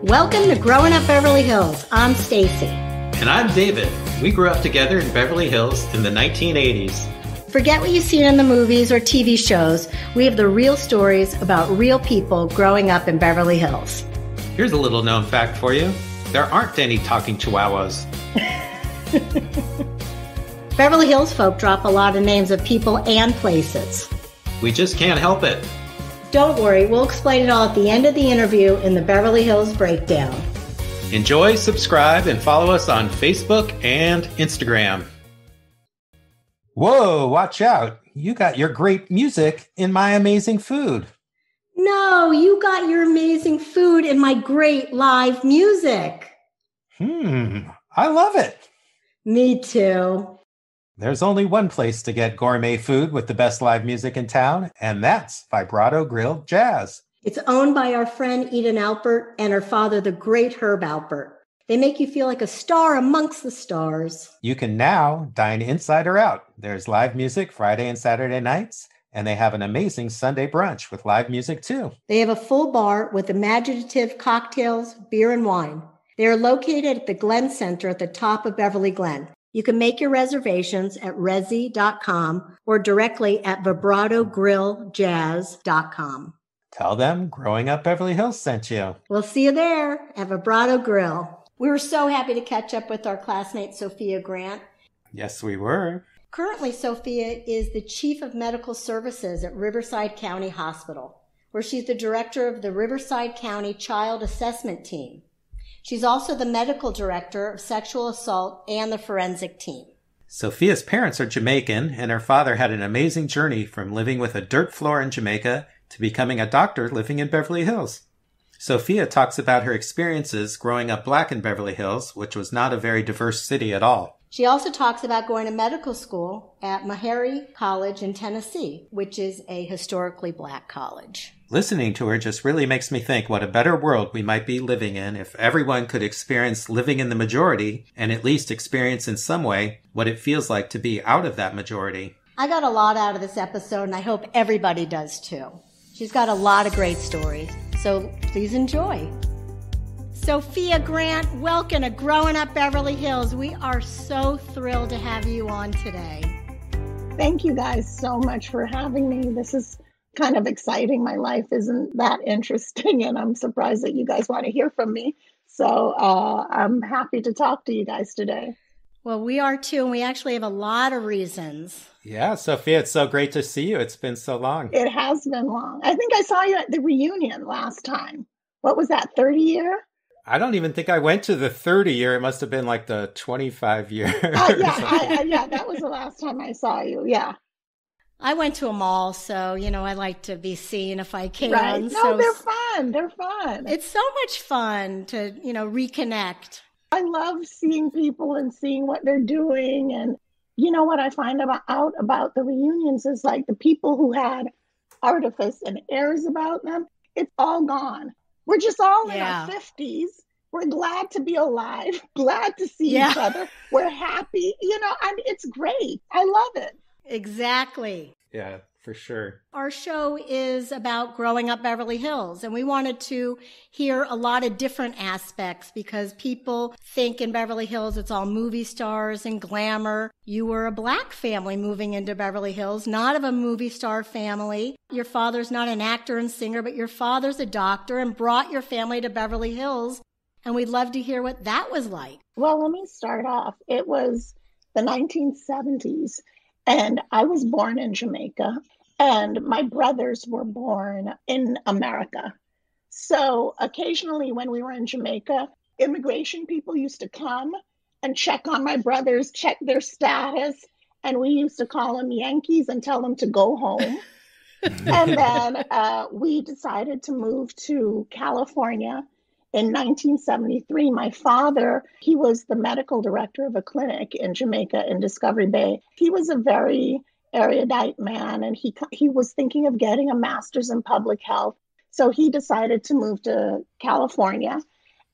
Welcome to Growing Up Beverly Hills. I'm Stacy. And I'm David. We grew up together in Beverly Hills in the 1980s. Forget what you've seen in the movies or TV shows. We have the real stories about real people growing up in Beverly Hills. Here's a little known fact for you. There aren't any talking chihuahuas. Beverly Hills folk drop a lot of names of people and places. We just can't help it. Don't worry, we'll explain it all at the end of the interview in the Beverly Hills Breakdown. Enjoy, subscribe, and follow us on Facebook and Instagram. Whoa, watch out. You got your great music in my amazing food. No, you got your amazing food in my great live music. I love it. Me too. There's only one place to get gourmet food with the best live music in town, and that's Vibrato Grill Jazz. It's owned by our friend Eden Alpert and her father, the great Herb Alpert. They make you feel like a star amongst the stars. You can now dine inside or out. There's live music Friday and Saturday nights, and they have an amazing Sunday brunch with live music too. They have a full bar with imaginative cocktails, beer, and wine. They are located at the Glen Center at the top of Beverly Glen. You can make your reservations at resi.com or directly at vibratogrilljazz.com. Tell them Growing Up Beverly Hills sent you. We'll see you there at Vibrato Grill. We were so happy to catch up with our classmate, Sophia Grant. Yes, we were. Currently, Sophia is the Chief of Medical Services at Riverside County Hospital, where she's the director of the Riverside County Child Assessment Team. She's also the medical director of sexual assault and the forensic team. Sophia's parents are Jamaican, and her father had an amazing journey from living with a dirt floor in Jamaica to becoming a doctor living in Beverly Hills. Sophia talks about her experiences growing up Black in Beverly Hills, which was not a very diverse city at all. She also talks about going to medical school at Meharry College in Tennessee, which is a historically Black college. Listening to her just really makes me think what a better world we might be living in if everyone could experience living in the majority and at least experience in some way what it feels like to be out of that majority. I got a lot out of this episode, and I hope everybody does too. She's got a lot of great stories, so please enjoy. Sophia Grant, welcome to Growing Up Beverly Hills. We are so thrilled to have you on today. Thank you guys so much for having me. This is kind of exciting. My life isn't that interesting, and I'm surprised that you guys want to hear from me. So I'm happy to talk to you guys today. Well, we are too, and we actually have a lot of reasons. Yeah, Sophia, it's so great to see you. It's been so long. It has been long. I think I saw you at the reunion last time. What was that, 30 year? I don't even think I went to the 30 year. It must have been like the 25 year. Yeah, that was the last time I saw you. Yeah. I went to them all, so, I like to be seen if I can. Right. No, so they're fun. They're fun. It's so much fun to, reconnect. I love seeing people and seeing what they're doing. And what I find out about the reunions is like the people who had artifice and airs about them, it's all gone. We're just all in our 50s. We're glad to be alive, glad to see each other. We're happy. It's great. I love it. Exactly. Yeah, for sure. Our show is about growing up Beverly Hills, and we wanted to hear a lot of different aspects because people think in Beverly Hills it's all movie stars and glamour. You were a Black family moving into Beverly Hills, not of a movie star family. Your father's not an actor and singer, but your father's a doctor and brought your family to Beverly Hills, and we'd love to hear what that was like. Well, let me start off. It was the 1970s. And I was born in Jamaica, and my brothers were born in America. So occasionally when we were in Jamaica, immigration people used to come and check on my brothers, check their status, and we used to call them Yankees and tell them to go home. And then we decided to move to California in 1973. My father, he was the medical director of a clinic in Jamaica in Discovery Bay. He was a very erudite man, and he was thinking of getting a master's in public health. So he decided to move to California.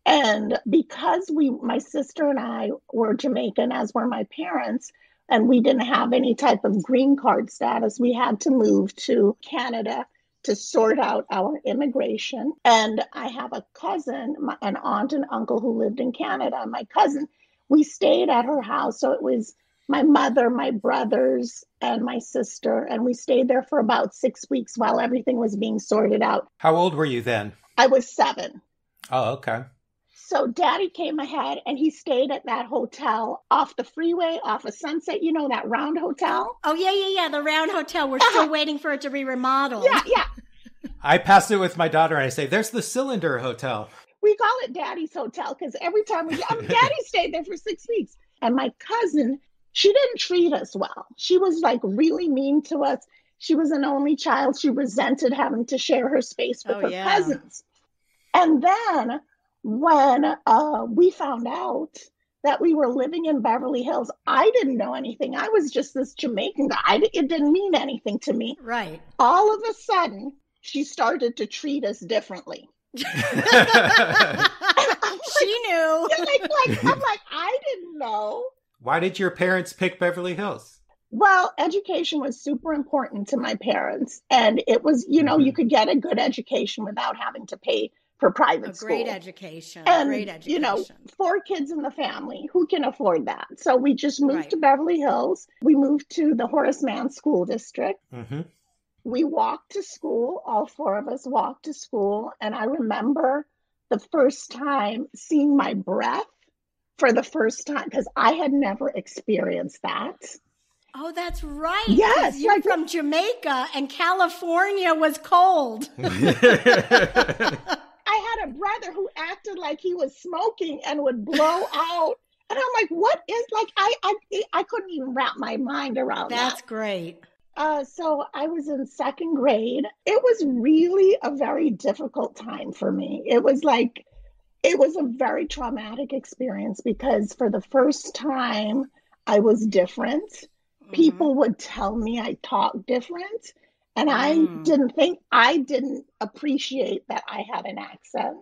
And because my sister and I were Jamaican, as were my parents, and we didn't have any type of green card status, we had to move to Canada to sort out our immigration. And I have a cousin, an aunt and uncle who lived in Canada. My cousin, we stayed at her house. So it was my mother, my brothers, and my sister. And we stayed there for about 6 weeks while everything was being sorted out. How old were you then? I was 7. Oh, okay. So Daddy came ahead and he stayed at that hotel off the freeway, off of Sunset, you know, that round hotel. Oh, yeah. The round hotel. We're still waiting for it to be remodeled. Yeah. I pass it with my daughter and I say, there's the Cylinder Hotel. We call it Daddy's Hotel because every time Daddy stayed there for 6 weeks. And my cousin, she didn't treat us well. She was like really mean to us. She was an only child. She resented having to share her space with her cousins. And then when we found out that we were living in Beverly Hills, I didn't know anything. I was just this Jamaican guy. It didn't mean anything to me. Right. All of a sudden, she started to treat us differently. She knew. I'm like, I didn't know. Why did your parents pick Beverly Hills? Well, education was super important to my parents. And it was, you know, you could get a good education without having to pay for private school. Great education. And, great education. you know, 4 kids in the family. Who can afford that? So we just moved to Beverly Hills. We moved to the Horace Mann School District. Mm-hmm. We walked to school. All 4 of us walked to school. And I remember the first time seeing my breath for the first time because I had never experienced that. Oh, that's right. Yes. You're from Jamaica and California was cold. I had a brother who acted like he was smoking and would blow out. And I'm like, what is like, I couldn't even wrap my mind around that. That's great. So I was in 2nd grade. It was really a very difficult time for me. It was a very traumatic experience because for the first time I was different. People would tell me I talked different. And I didn't appreciate that I had an accent.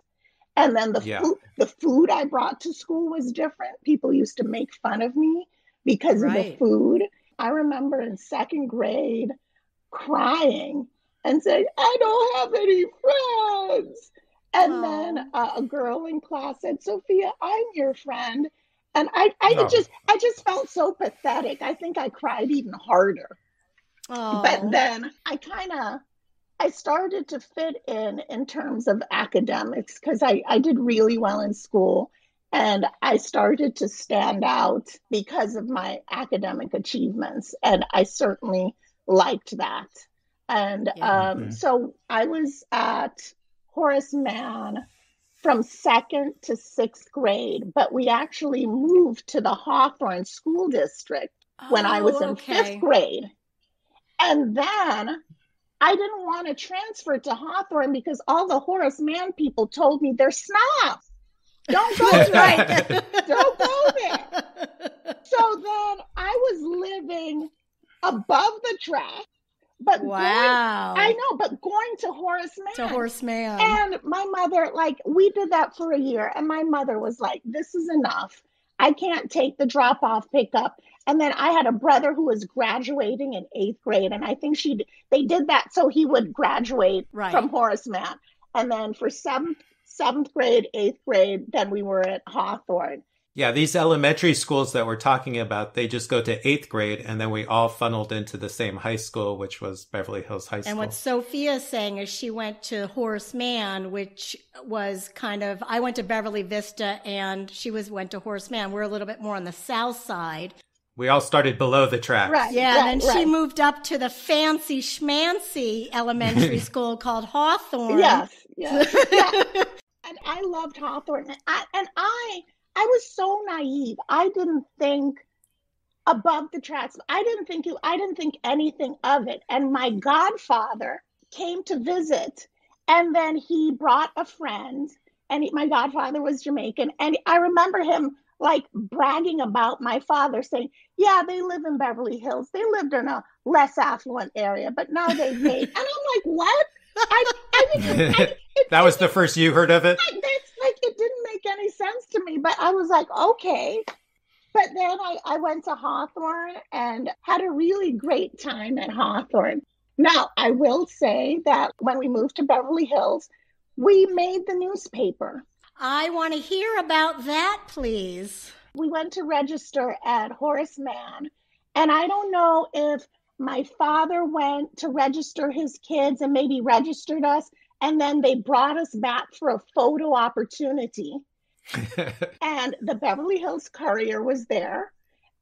And then the food I brought to school was different. People used to make fun of me because of the food. I remember in 2nd grade crying and saying, I don't have any friends. And then a girl in class said, Sophia, I'm your friend. And I just felt so pathetic. I think I cried even harder. Oh. But then I started to fit in terms of academics because I did really well in school and I started to stand out because of my academic achievements. And I certainly liked that. And so I was at Horace Mann from 2nd to 6th grade, but we actually moved to the Hawthorne School District when I was in 5th grade. And then I didn't want to transfer to Hawthorne because all the Horace Mann people told me they're snobs. Don't go there. Don't go there. So then I was living above the track, but going to Horace Mann. To Horace Mann. And my mother, we did that for a year, and my mother was like, this is enough. I can't take the drop-off pickup. And then I had a brother who was graduating in 8th grade. And I think they did that so he would graduate from Horace Mann. And then for 7th grade, 8th grade, then we were at Hawthorne. Yeah, these elementary schools that we're talking about, they just go to 8th grade. And then we all funneled into the same high school, which was Beverly Hills High School. And what Sophia's saying is she went to Horace Mann, which was I went to Beverly Vista and she went to Horace Mann. We're a little bit more on the south side. We all started below the tracks. Right. Yeah, and then she moved up to the fancy schmancy elementary school called Hawthorne. Yes. Yeah. And I loved Hawthorne. And I was so naive. I didn't think above the tracks. I didn't think anything of it. And my godfather came to visit, and then he brought a friend. And my godfather was Jamaican, and I remember him bragging about my father, saying, yeah, they live in Beverly Hills. They lived in a less affluent area, but now they've made. And I'm like, what? That was the first you heard of it? It didn't make any sense to me, but I was like, okay. But then I went to Hawthorne and had a really great time at Hawthorne. Now, I will say that when we moved to Beverly Hills, we made the newspaper. I want to hear about that, please. We went to register at Horace Mann, and I don't know if my father went to register his kids and maybe registered us, and then they brought us back for a photo opportunity. And the Beverly Hills Courier was there,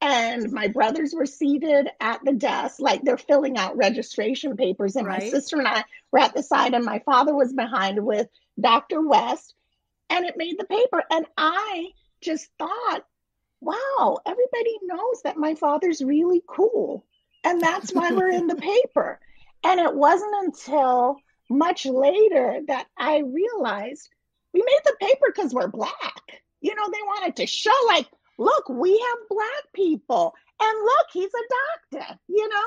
and my brothers were seated at the desk, like they're filling out registration papers, and Right. my sister and I were at the side, and my father was behind with Dr. West, and it made the paper. And I just thought, wow, everybody knows that my father's really cool. And that's why we're in the paper. And it wasn't until much later that I realized we made the paper because we're Black. You know, they wanted to show, like, look, we have Black people. And look, he's a doctor, you know?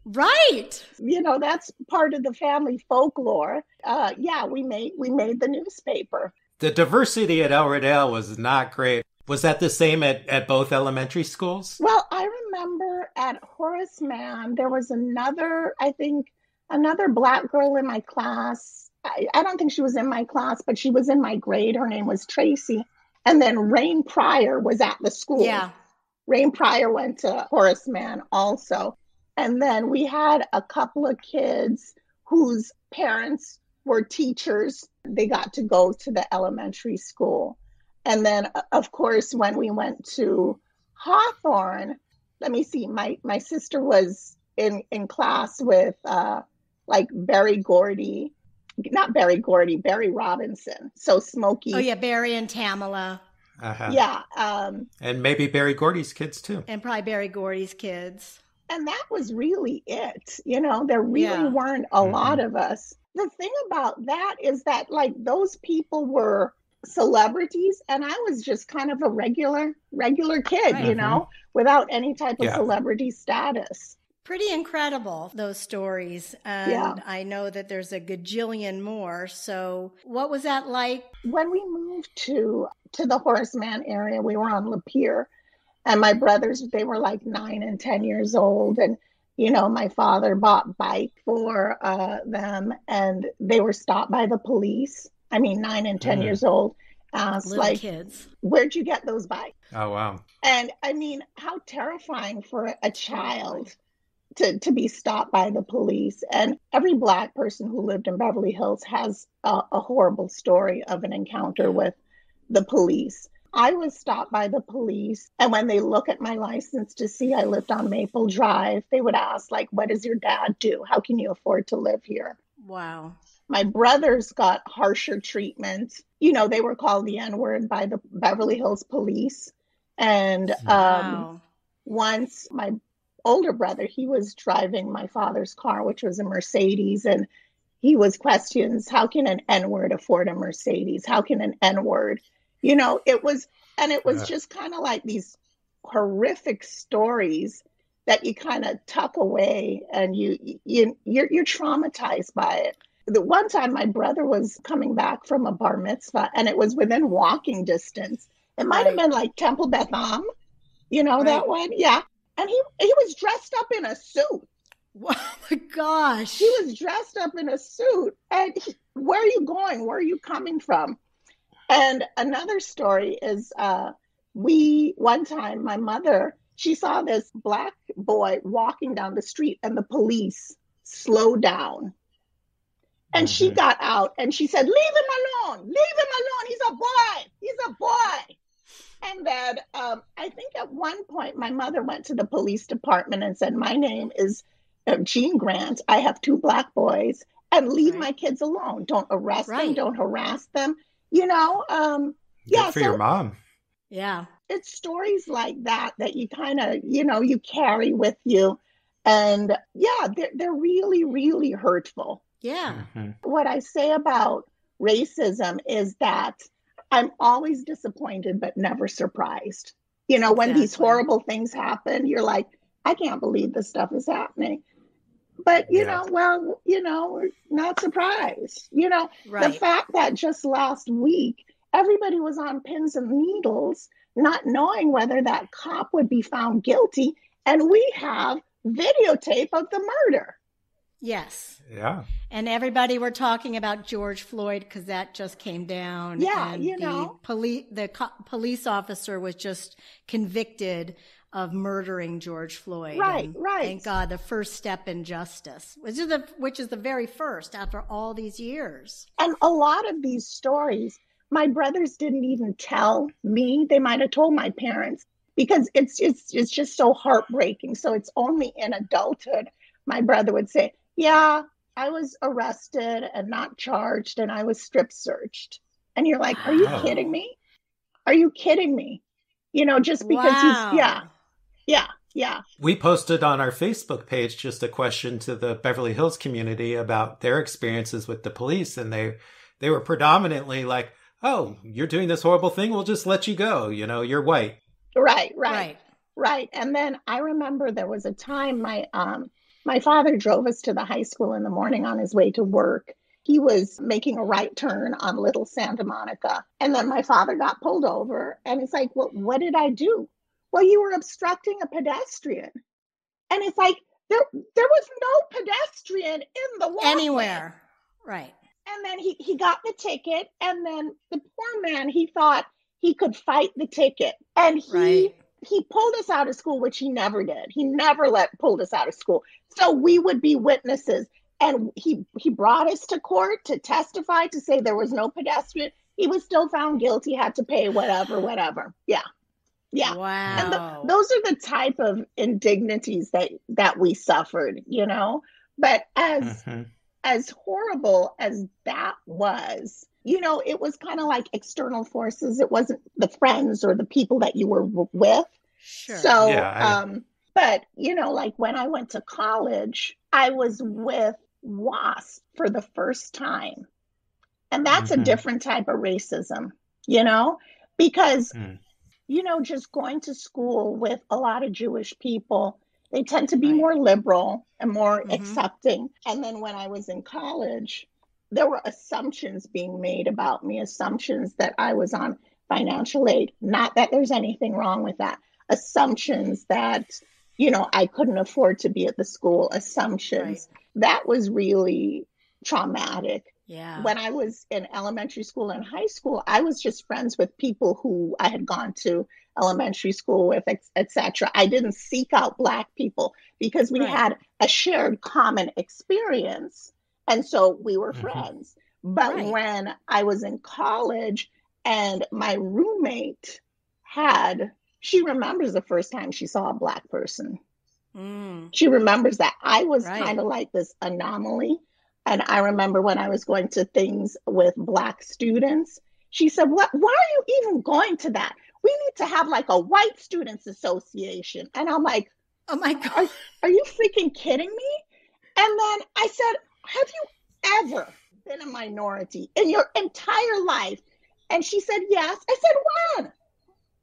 Right. You know, that's part of the family folklore. Yeah, we made the newspaper. The diversity at El Rodale was not great. Was that the same at both elementary schools? Well, I remember at Horace Mann, there was another Black girl in my class. I don't think she was in my class, but she was in my grade. Her name was Tracy. And then Rain Pryor was at the school. Yeah. Rain Pryor went to Horace Mann also. And then we had a couple of kids whose parents were teachers. They got to go to the elementary school. And then, of course, when we went to Hawthorne, let me see, my sister was in class with like Berry Robinson. So Smokey. Oh, yeah, Barry and Tamala. Uh-huh. Yeah. And maybe Barry Gordy's kids, too. And probably Barry Gordy's kids. And that was really it. You know, there really weren't a lot of us. The thing about that is that, like, those people were celebrities, and I was just kind of a regular kid, you know, without any type of celebrity status. Pretty incredible, those stories. And I know that there's a gajillion more. So what was that like? When we moved to the Horace Mann area, we were on Lapeer, and my brothers, they were like 9 and 10 years old. And, you know, my father bought bike for them, and they were stopped by the police. I mean, 9 and 10 years old. Little like, kids. Where'd you get those bikes? Oh, wow. And I mean, how terrifying for a child to be stopped by the police. And every Black person who lived in Beverly Hills has a horrible story of an encounter with the police. I was stopped by the police, and when they look at my license to see I lived on Maple Drive, they would ask, like, what does your dad do? How can you afford to live here? Wow. My brothers got harsher treatment. You know, they were called the N-word by the Beverly Hills police. And once my older brother, he was driving my father's car, which was a Mercedes, and he was questioned, how can an N-word afford a Mercedes? How can an N-word? You know, it was just kind of like these horrific stories that you kind of tuck away, and you're traumatized by it. The one time my brother was coming back from a bar mitzvah, and it was within walking distance. It might have been like Temple Beth Am, you know, that one? Yeah. And he was dressed up in a suit. Oh my gosh. He was dressed up in a suit. And where are you going? Where are you coming from? And another story is one time my mother, she saw this Black boy walking down the street, and the police slowed down. And she got out and she said, leave him alone. Leave him alone. He's a boy. He's a boy. And then I think at one point my mother went to the police department and said, my name is Jean Grant. I have 2 Black boys, and leave my kids alone. Don't arrest them. Don't harass them. You know? Good for your mom. Yeah. It's stories like that you kind of, you know, you carry with you. And yeah, they're really, really hurtful. Yeah. What I say about racism is that I'm always disappointed, but never surprised. You know, when these horrible things happen, you're like, I can't believe this stuff is happening. But, you know, well, you know, we're not surprised. You know, the fact that just last week, everybody was on pins and needles, not knowing whether that cop would be found guilty. And we have videotape of the murder. Yes. Yeah. And everybody were talking about George Floyd because that just came down. Yeah, and you know. the police officer was just convicted of murdering George Floyd. Right, and right. Thank God, the first step in justice, which is the very first after all these years. And a lot of these stories, my brothers didn't even tell me. They might have told my parents because it's just so heartbreaking. So it's only in adulthood my brother would say, yeah, I was arrested and not charged and I was strip searched. And you're like, are you Wow. kidding me? Are you kidding me? You know, just because Wow. Yeah. We posted on our Facebook page just a question to the Beverly Hills community about their experiences with the police. And they were predominantly like, oh, you're doing this horrible thing. We'll just let you go. You know, you're white. Right. And then I remember there was a time my father drove us to the high school in the morning on his way to work. He was making a right turn on Little Santa Monica. And then my father got pulled over and it's like, well, what did I do? Well, you were obstructing a pedestrian. And it's like, there was no pedestrian in the walkway. Anywhere. Right. And then he got the ticket. And then the poor man, he thought he could fight the ticket. And he pulled us out of school, which he never did. He never pulled us out of school. So we would be witnesses. And he brought us to court to testify, to say there was no pedestrian. He was still found guilty, had to pay whatever. Yeah. Wow. And those are the type of indignities that we suffered, you know. But as horrible as that was, you know, it was kind of like external forces. It wasn't the friends or the people that you were with. Sure. So, but, you know, like when I went to college, I was with WASP for the first time. And that's a different type of racism, you know, because, you know, just going to school with a lot of Jewish people, they tend to be more liberal and more accepting. And then when I was in college, there were assumptions being made about me, assumptions that I was on financial aid. Not that there's anything wrong with that. Assumptions that, you know, I couldn't afford to be at the school, assumptions. That was really traumatic. Yeah. When I was in elementary school and high school, I was just friends with people who I had gone to elementary school with, etc. I didn't seek out Black people because we had a shared common experience. And so we were friends. But when I was in college and my roommate she remembers the first time she saw a Black person. She remembers that I was kind of like this anomaly. And I remember when I was going to things with Black students, she said, why are you even going to that? We need to have like a white students association. And I'm like, oh my God, are you freaking kidding me? And then I said, have you ever been a minority in your entire life? And she said, yes. I said, when?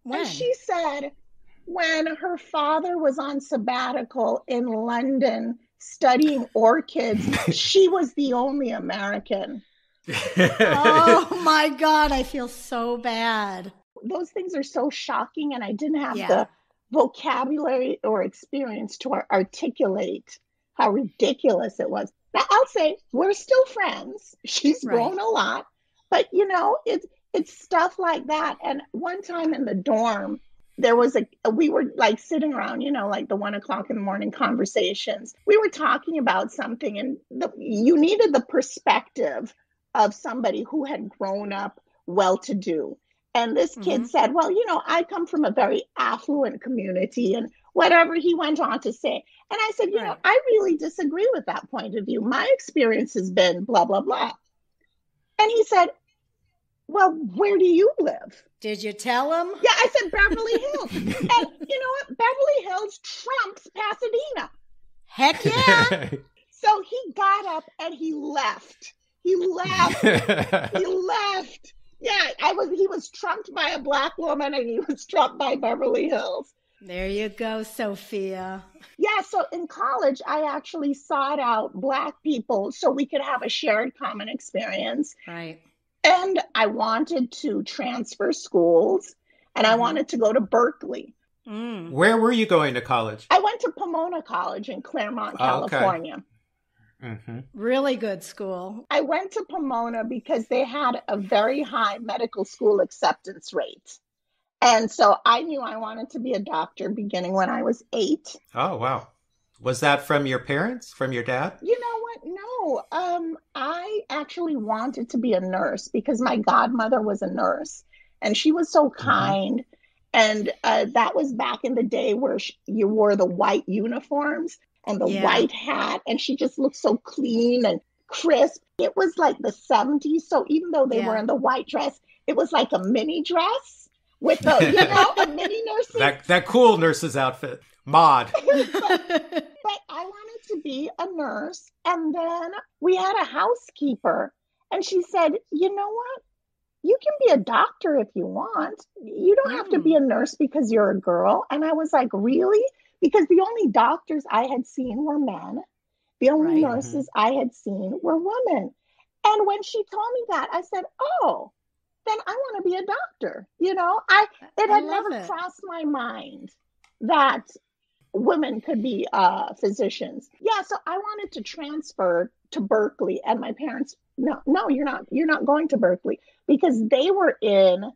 And she said, when her father was on sabbatical in London studying orchids, she was the only American. Oh my God, I feel so bad. Those things are so shocking, and I didn't have the vocabulary or experience to articulate how ridiculous it was. Now, I'll say we're still friends. She's grown a lot, but you know, it's stuff like that. And one time in the dorm, there was we were like sitting around, you know, like the 1 o'clock in the morning conversations. We were talking about something, and you needed the perspective of somebody who had grown up well-to-do. And this kid said, well, you know, I come from a very affluent community, and whatever he went on to say. And I said, you know, I really disagree with that point of view. My experience has been blah, blah, blah. And he said, well, where do you live? Did you tell him? Yeah, I said Beverly Hills. And you know what? Beverly Hills trumps Pasadena. Heck yeah. So he got up and he left. He left. Yeah, he was trumped by a Black woman, and he was trumped by Beverly Hills. There you go, Sophia. Yeah, so in college, I actually sought out Black people so we could have a shared common experience. Right. And I wanted to transfer schools, and I wanted to go to Berkeley. Where were you going to college? I went to Pomona College in Claremont, California. Mm-hmm. Really good school. I went to Pomona because they had a very high medical school acceptance rate. And so I knew I wanted to be a doctor beginning when I was 8. Oh, wow. Was that from your parents, from your dad? You know what? No, I actually wanted to be a nurse because my godmother was a nurse and she was so kind. And that was back in the day where you wore the white uniforms and the white hat, and she just looked so clean and crisp. It was like the 70s. So even though they were in the white dress, it was like a mini dress with the, a mini nurse. That cool nurse's outfit. Mod. But I wanted to be a nurse. And then we had a housekeeper and she said, you know what? You can be a doctor if you want. You don't have to be a nurse because you're a girl. And I was like, really? Because the only doctors I had seen were men. The only nurses I had seen were women. And when she told me that, I said, oh, then I want to be a doctor. It had never crossed my mind that women could be physicians. Yeah, so I wanted to transfer to Berkeley, and my parents, no, you're not going to Berkeley, because they were in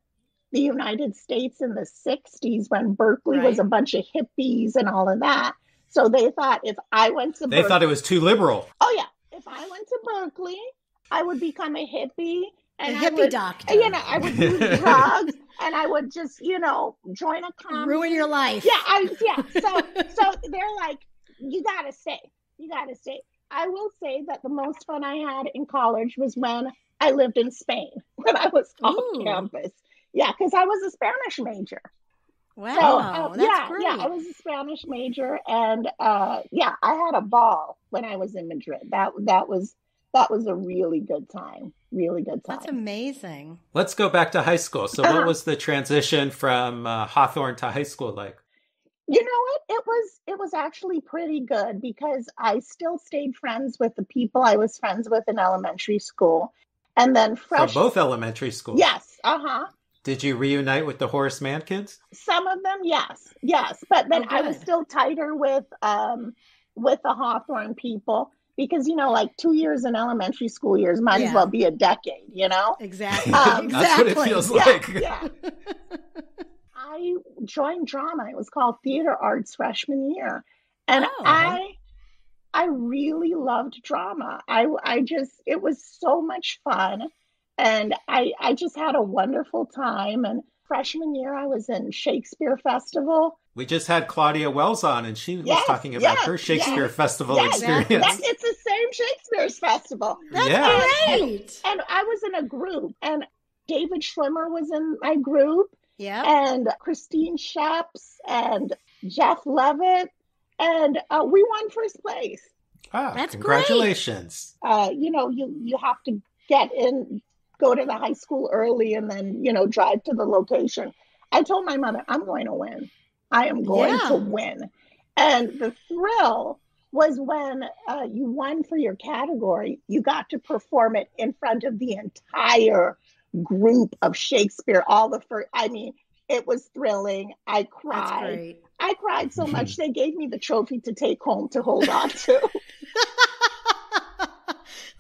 the United States in the 60s when Berkeley was a bunch of hippies and all of that. So they thought if I went to Berkeley, they thought it was too liberal. Oh yeah, if I went to Berkeley, I would become a hippie. And a hippie doctor. I would do drugs and I would just, join a commune. Ruin your life. Yeah. So they're like, you gotta stay. I will say that the most fun I had in college was when I lived in Spain, when I was off campus. Yeah, because I was a Spanish major. Wow, so, that's great. Yeah, I was a Spanish major, and I had a ball when I was in Madrid. That was a really good time. Really good time. That's amazing. Let's go back to high school. So what was the transition from Hawthorne to high school like? You know what? It was actually pretty good because I still stayed friends with the people I was friends with in elementary school. And then From both elementary schools? Yes. Did you reunite with the Horace Mann kids? Some of them, yes. But then I was still tighter with the Hawthorne people. Because, like 2 years in elementary school years might as well be a decade, Exactly. That's what it feels like. Yeah. I joined drama. It was called theater arts freshman year. And I really loved drama. It was so much fun. And I just had a wonderful time. And freshman year, I was in Shakespeare Festival. We just had Claudia Wells on, and she was talking about her Shakespeare Festival experience. It's the same Shakespeare's Festival. That's great. And I was in a group, and David Schwimmer was in my group. Yeah. And Christine Sheps and Jeff Levitt, and we won first place. Ah, that's congratulations. Great. You have to go to the high school early, and then drive to the location. I told my mother, I'm going to win. I am going to win. And the thrill was when you won for your category, you got to perform it in front of the entire group of Shakespeare, it was thrilling. I cried. That's great. I cried so much they gave me the trophy to take home to hold on to.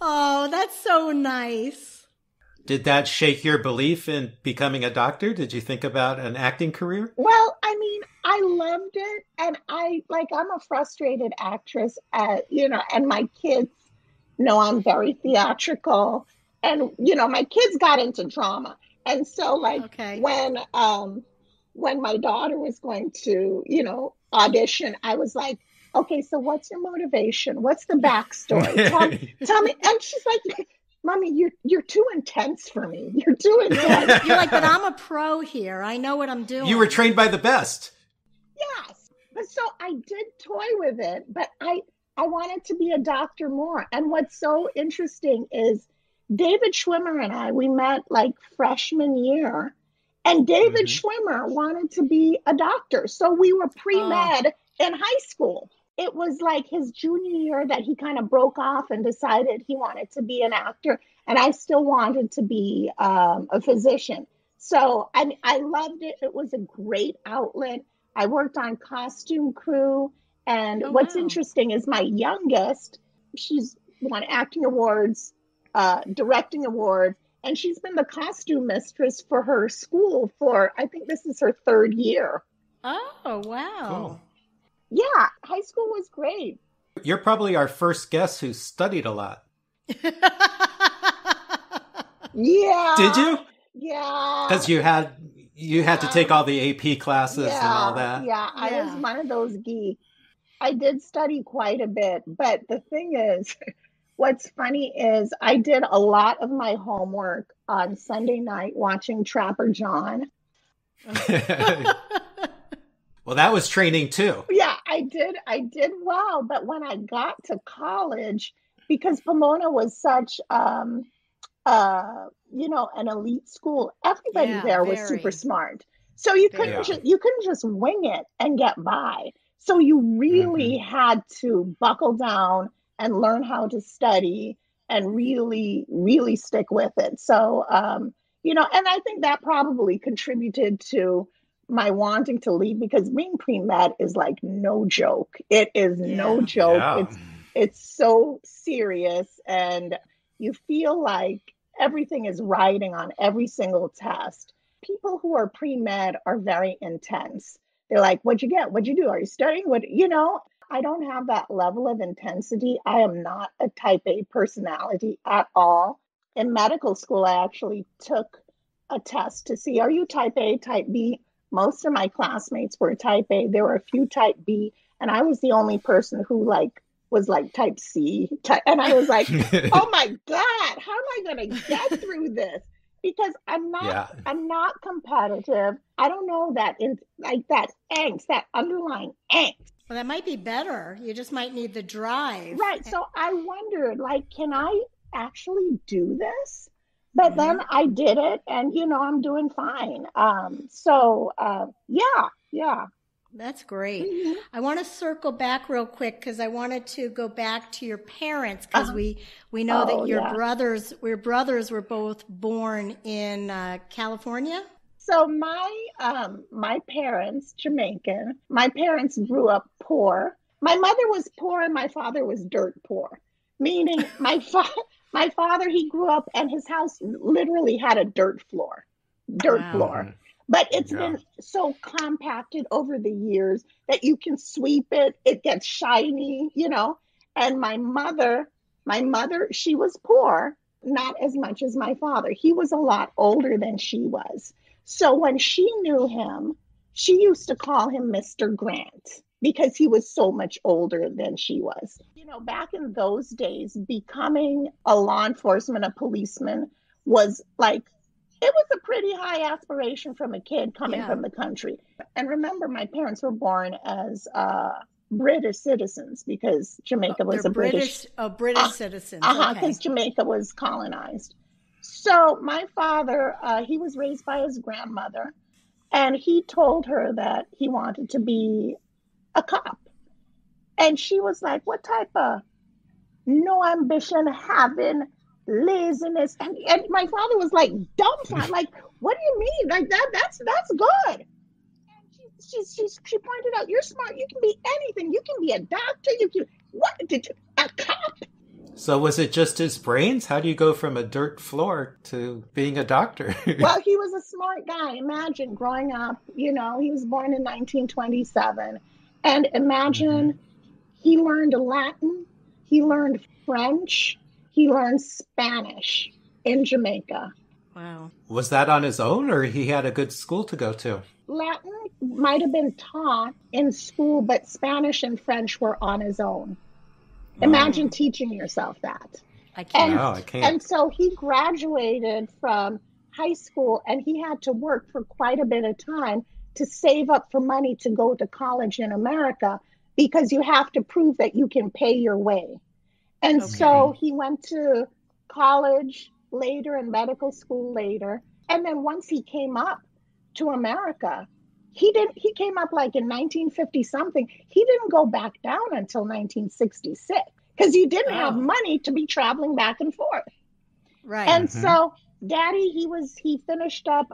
Oh, that's so nice. Did that shake your belief in becoming a doctor? Did you think about an acting career? Well, I loved it. And I'm a frustrated actress, and my kids know I'm very theatrical. And, my kids got into drama. And so when my daughter was going to, audition, I was like, okay, so what's your motivation? What's the backstory? Tell me. And she's like, Mommy, you're too intense for me. You're too intense. You're like, but I'm a pro here. I know what I'm doing. You were trained by the best. Yes. But so I did toy with it, but I wanted to be a doctor more. And what's so interesting is David Schwimmer and I, we met freshman year, and David Schwimmer wanted to be a doctor. So we were pre-med in high school. It was his junior year that he kind of broke off and decided he wanted to be an actor. And I still wanted to be a physician. So I loved it. It was a great outlet. I worked on costume crew. And what's interesting is my youngest, she's won acting awards, directing awards, and she's been the costume mistress for her school for, I think this is her 3rd year. Oh, wow. Cool. Yeah, high school was great. You're probably our first guest who studied a lot. Yeah. Did you? Yeah. Because you had to take all the AP classes and all that. Yeah, I was one of those geeks. I did study quite a bit, but the thing is, what's funny is I did a lot of my homework on Sunday night watching Trapper John. Well, that was training too. Yeah, I did well, but when I got to college, because Pomona was such an elite school, everybody there was super smart. So you couldn't just wing it and get by. So you really had to buckle down and learn how to study and really, really stick with it. So, and I think that probably contributed to my wanting to leave, because being pre-med is like no joke. It is no joke. Yeah. It's so serious, and you feel like everything is riding on every single test. People who are pre-med are very intense. They're like, what'd you get? What'd you do? Are you studying? I don't have that level of intensity. I am not a type A personality at all. In medical school, I actually took a test to see, are you type A, type B? Most of my classmates were type A. There were a few type B, and I was the only person who was type C. And I was like, oh my God, how am I going to get through this? Because I'm not competitive. I don't know that that angst, that underlying angst. Well, that might be better. You just might need the drive. Right. So I wondered, can I actually do this? But then I did it, and, I'm doing fine. Yeah. That's great. I want to circle back real quick because I wanted to go back to your parents, because we know that your brothers were both born in California. So my parents, Jamaican, my parents grew up poor. My mother was poor and my father was dirt poor, meaning my father, he grew up and his house literally had a dirt floor. But it's been so compacted over the years that you can sweep it. It gets shiny, And my mother, she was poor, not as much as my father. He was a lot older than she was. So when she knew him, she used to call him Mr. Grant because he was so much older than she was. Back in those days, becoming a law enforcement, a policeman was it was a pretty high aspiration from a kid coming from the country. And remember, my parents were born as British citizens because Jamaica was British citizens. Because Jamaica was colonized. So my father, he was raised by his grandmother, and he told her that he wanted to be a cop. And she was like, what type of no ambition having laziness? And my father was dumbfounded, what do you mean? That's good. And she pointed out, you're smart, you can be anything, you can be a doctor, a cop? So was it just his brains? How do you go from a dirt floor to being a doctor? Well, he was a smart guy. Imagine growing up, he was born in 1927. And imagine he learned Latin, he learned French, he learned Spanish in Jamaica. Wow. Was that on his own, or he had a good school to go to? Latin might have been taught in school, but Spanish and French were on his own. Imagine teaching yourself that. I can't. I can't. And so he graduated from high school, and he had to work for quite a bit of time to save up for money to go to college in America, because you have to prove that you can pay your way. And so he went to college later and medical school later. And then once he came up to America, he came up in 1950 something. He didn't go back down until 1966 because he didn't have money to be traveling back and forth. Right. And so Daddy, he finished up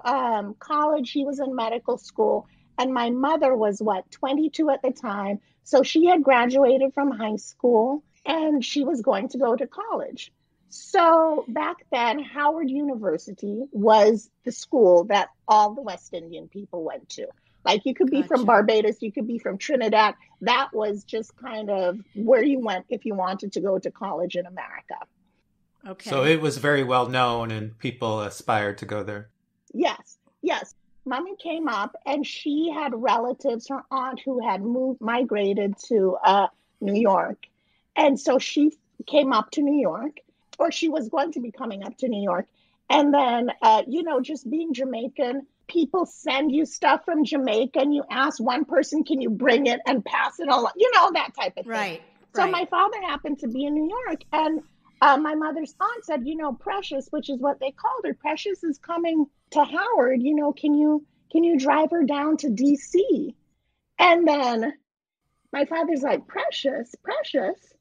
college. He was in medical school. And my mother was 22 at the time. So she had graduated from high school. and she was going to go to college. So back then, Howard University was the school that all the West Indian people went to. Like you could be from Barbados, you could be from Trinidad. That was just kind of where you went if you wanted to go to college in America. Okay. So it was very well known and people aspired to go there. Yes, yes. Mommy came up and she had relatives, her aunt who had migrated to New York. And so she came up to New York, or she was going to be coming up to New York. And then, just being Jamaican, people send you stuff from Jamaica and you ask one person, can you bring it and pass it along? That type of thing. Right. So my father happened to be in New York, and my mother's aunt said, Precious, which is what they called her, Precious is coming to Howard, can you drive her down to DC? And then my father's like, Precious.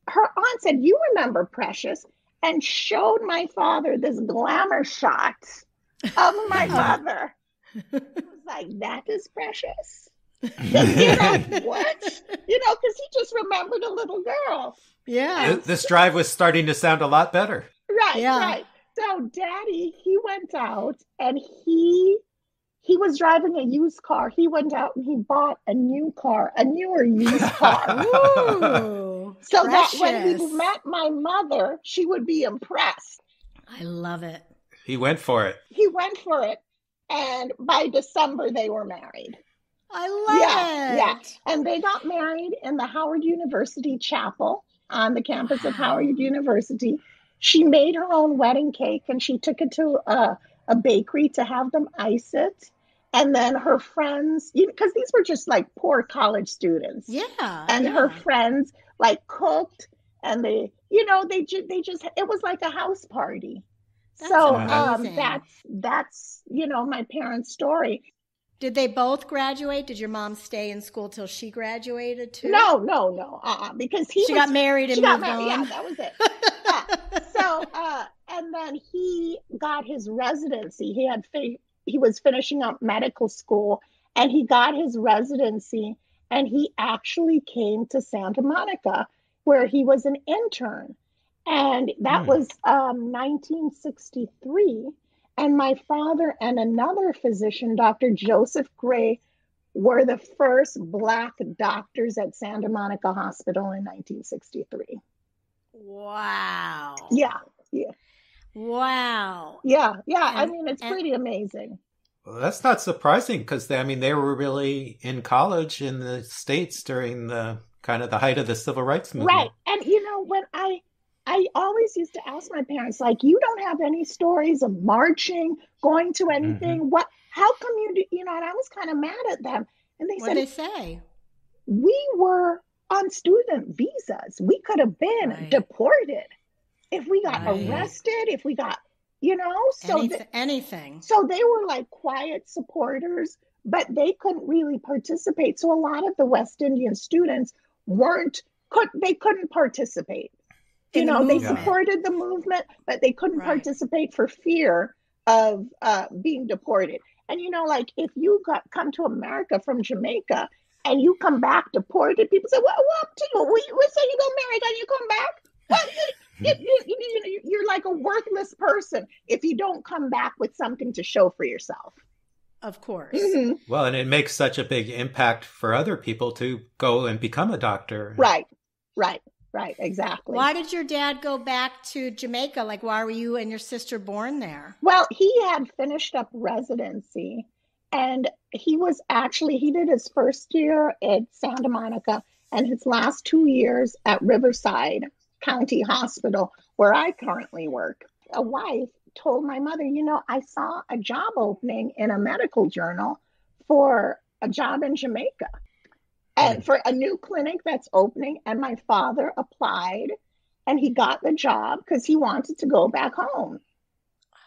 Her aunt said, you remember Precious? And showed my father this glamour shot of my mother. He was like, that is Precious. What? Because he just remembered a little girl. Yeah. This drive was starting to sound a lot better. Right. So Daddy, he went out and he was driving a used car. He went out and he bought a newer used car. Ooh, so precious. That when he met my mother, she would be impressed. I love it. He went for it. And by December, they were married. I love it. Yeah. And they got married in the Howard University chapel on the campus of Howard University. She made her own wedding cake and she took it to a bakery to have them ice it. And then her friends, because these were just like poor college students. Yeah. And her friends like cooked and they just, it was like a house party. That's my parents' story. Did they both graduate? Did your mom stay in school till she graduated too? No. Because she got married and moved on. Yeah, that was it. And then he got his residency. He was finishing up medical school, and he got his residency. And he actually came to Santa Monica, where he was an intern, and that was 1963. And my father and another physician, Dr. Joseph Gray, were the first Black doctors at Santa Monica Hospital in 1963. Wow. Yeah. Wow. Yeah. I mean, it's pretty amazing. Well, that's not surprising because they were really in college in the States during the kind of the height of the civil rights movement. Right. And, when I always used to ask my parents, like, you don't have any stories of marching, going to anything. Mm-hmm. How come you do, and I was kind of mad at them. And they said, what did they say? We were on student visas. We could have been deported if we got arrested, if we got, anything. So they were like quiet supporters, but they couldn't really participate. So a lot of the West Indian students couldn't participate. They supported the movement, but they couldn't participate for fear of being deported. And, if you come to America from Jamaica and you come back deported, people say, what up to you? We say you go America and you come back? You're like a worthless person if you don't come back with something to show for yourself. Of course. Mm-hmm. Well, and it makes such a big impact for other people to go and become a doctor. Right, exactly. Why did your dad go back to Jamaica? Like, why were you and your sister born there? Well, he had finished up residency, and he did his first year at Santa Monica and his last 2 years at Riverside County Hospital, where I currently work. A wife told my mother, I saw a job opening in a medical journal for a job in Jamaica. And for a new clinic that's opening, and my father applied and he got the job because he wanted to go back home.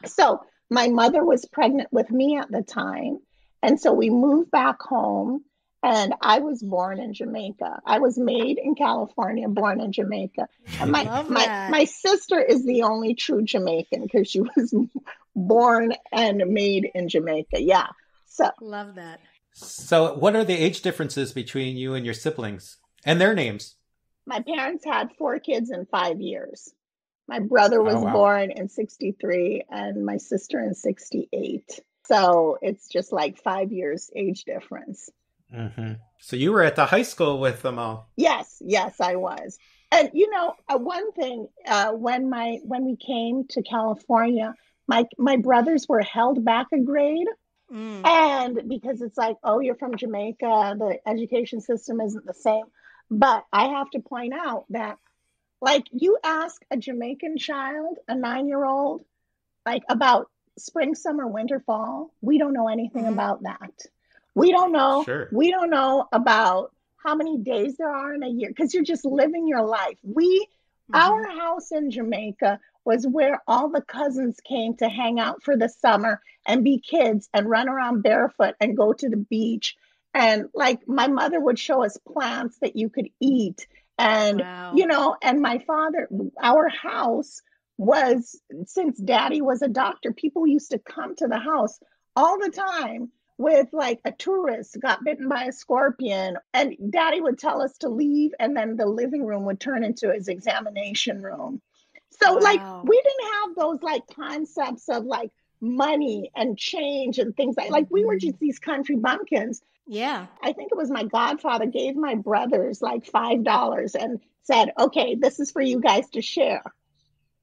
So my mother was pregnant with me at the time. And so we moved back home, and I was born in Jamaica. I was made in California, born in Jamaica. And my sister is the only true Jamaican because she was born and made in Jamaica. Yeah. So love that. So what are the age differences between you and your siblings and their names? My parents had 4 kids in 5 years. My brother Oh, was wow. born in 63 and my sister in 68. So it's just like 5 years age difference. Hmm. So you were at the high school with them all. Yes, yes, I was. And one thing, when we came to California, my brothers were held back a grade. Mm. And because it's like, oh, you're from Jamaica, the education system isn't the same. But I have to point out that, like, you ask a Jamaican child, a 9-year-old, like about spring, summer, winter, fall, we don't know anything Mm-hmm. about that. We don't know. Sure. We don't know about how many days there are in a year because you're just living your life. Mm-hmm. Our house in Jamaica was where all the cousins came to hang out for the summer and be kids and run around barefoot and go to the beach. And like my mother would show us plants that you could eat. And, Wow. and my father, our house was, since daddy was a doctor, people used to come to the house all the time with like a tourist got bitten by a scorpion and daddy would tell us to leave and then the living room would turn into his examination room. So like Wow. we didn't have those like concepts of like money and change and things like we were just these country bumpkins. Yeah. I think it was my godfather gave my brothers like $5 and said, okay, this is for you guys to share.